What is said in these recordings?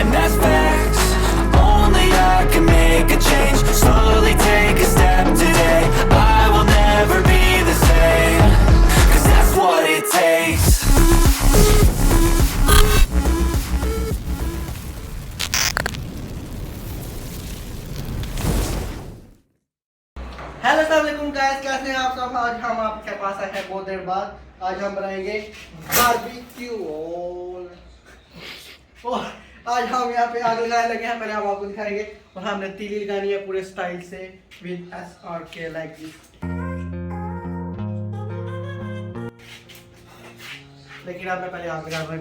and that's facts. Only I can make a change. Slowly take a step today. I will never be the same, 'cause that's what it takes. Hello अस्सलाम वालेकुम guys, कैसे हैं आप सब। आज हम आपके पास आए हैं बहुत देर बाद। आज हम बनाएंगे बारबेक्यू और आज हम यहाँ पे आग लगाने लगे हैं। पहले हम आपको दिखाएंगे और हमने तीली लगानी है पूरे स्टाइल से विद SRK लाइक दिस। लेकिन आपने पहले आग लगा रहे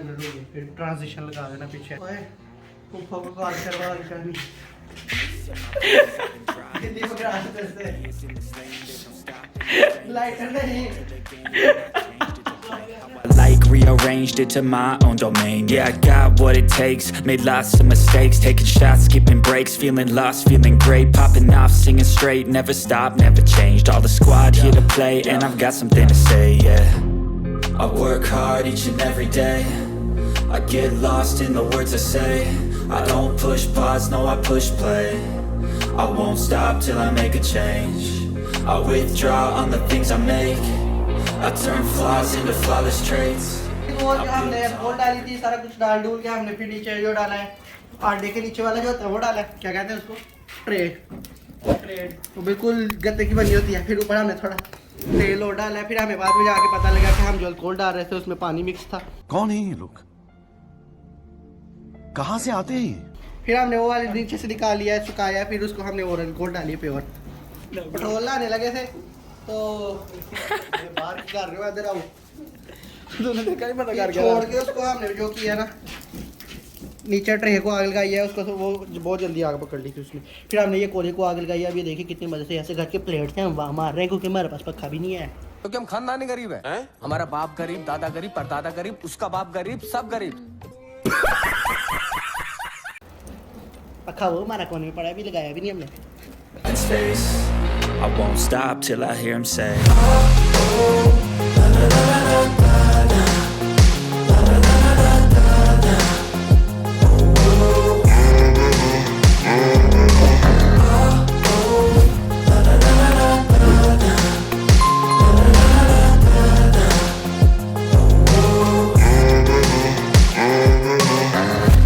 फिर ट्रांजिशन लगा देना पीछे। फूफो को आग करवा करनी Like rearranged it to my own domain. Yeah, I got what it takes. Made lots of mistakes, taking shots, skipping breaks, feeling lost, feeling great, popping off, singing straight, never stopped, never changed. All the squad here to play, and I've got something to say. Yeah, I work hard each and every day. I get lost in the words I say. I don't push pause, no, I push play. I won't stop till I make a change. I withdraw on the things I make. I turn flaws into flawless traits. हमने गोल डाली थी, सारा कुछ डाल डूल के हमने फिर नीचे जो डाला है आटे के नीचे वाला जो होता है वो डाला है, क्या कहते हैं उसको, ट्रे तो बिल्कुल गत्ते की बनी होती है। फिर ऊपर हमने थोड़ा तेल और डाला है। फिर हमें बाद में जाके पता लगा कि हम जो अल्कोहल डाल रहे थे उसमें पानी मिक्स था। कौन है ये लोग, कहाँ से आते हैं? फिर हमने वो वाले नीचे से निकाल लिया है, सुखाया, फिर उसको हमने और अल्कोहल डाली प्योर। पेट्रोल लाने लगे थे तो बाहर कर रहे हो, इधर आओ। तूने देखा ही पता कर छोड़ के उसको हमने जो किया ना, नीचे ट्रे को आग लगाई है उसको, तो वो बहुत जल्दी आग पकड़ ली थी उसने। फिर हमने ये कोले को आग लगाई है। अब ये देखिए कितनी मजे से ऐसे घर के प्लेट से हम वहाँ मार रहे हैं क्योंकि हमारे पास पक्का भी नहीं है। क्योंकि हम खानदानी गरीब है। हमारा बाप गरीब, दादा गरीब, परदादा गरीब, उसका बाप गरीब, सब गरीब। पक्का वो हमारा कोने में पड़ा भी, लगाया भी नहीं हमने। Space. I won't stop till I hear him say.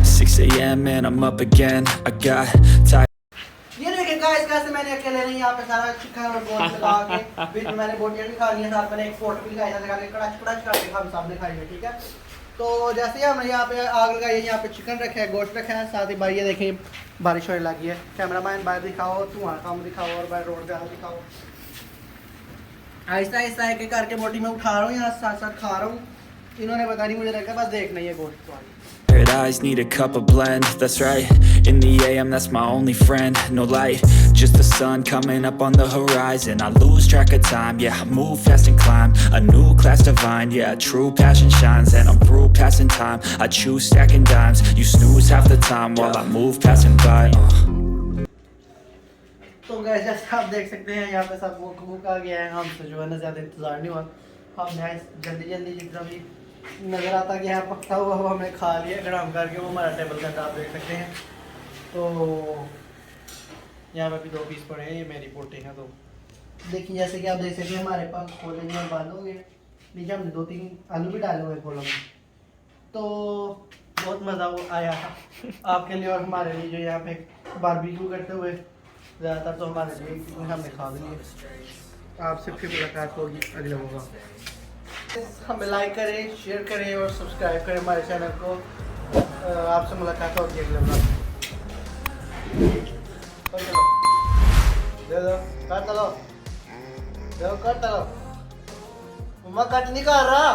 6 AM and I'm up again. I got tired. Guys कैसे मैंने अकेले नहीं, यहाँ पे सारा चिकन और गोश्त लगा के बीच में मैंने बोटियां भी खा ली हैं, साथ में एक फोट भी खाया था, कड़ाच करके हम सब ने खाई है। ठीक है, तो जैसे ही हमने यहाँ पे आग लगाई है, यहाँ पे चिकन रखा है, गोश्त रखा है, साथ ही भाई ये देखिए बारिश होने लगी है। कैमरामैन बाहर दिखाओ, धुआं काम दिखाओ और बाहर रोड ज़्यादा दिखाओ। आहिस्ता आहिस्ता एक करके बोटी में उठा रहा हूँ, यहाँ साथ साथ खा रहा हूँ। इन्होंने बता नहीं, मुझे लगा बस देखना ही है गोश्त को। Eyes need a cup of blend, that's right. In the AM, that's my only friend. No light, just the sun coming up on the horizon. I lose track of time, yeah, I move fast and climb a new class divine, yeah, true passion shines. And I'm through passing time, I choose stacking dimes. You snooze half the time while I move passing by. तो guys जैसे आप देख सकते हैं यहाँ पे सब भूख आ गया है। हमसे जो है ना ज़्यादा इंतज़ार नहीं हुआ, हमने जल्दी जितना भी नज़र आता कि यहाँ पकता हुआ वो हमने खा लिया गरम करके। वो हमारा टेबल का आप देख सकते हैं। तो यहाँ पे भी 2 पीस पड़े हैं, ये मेरी बोटी हैं। तो देखिए जैसे कि आप देख सकते हैं हमारे पास खोले में बंद हो गए, नीचे हमने 2-3 आलू भी डाले हुए खोलों में। तो बहुत मज़ा आया आपके लिए और हमारे लिए, जो यहाँ पे बारबेक्यू करते हुए ज़्यादातर तो हमारे लिए हमने खा लिए। आपसे फिर मुलाकात होगी अगले होगा। हमें लाइक करें, शेयर करें और सब्सक्राइब करें हमारे चैनल को। आपसे मुलाकात होगी अगले बार। दे दो कर दो, कट नहीं कर रहा।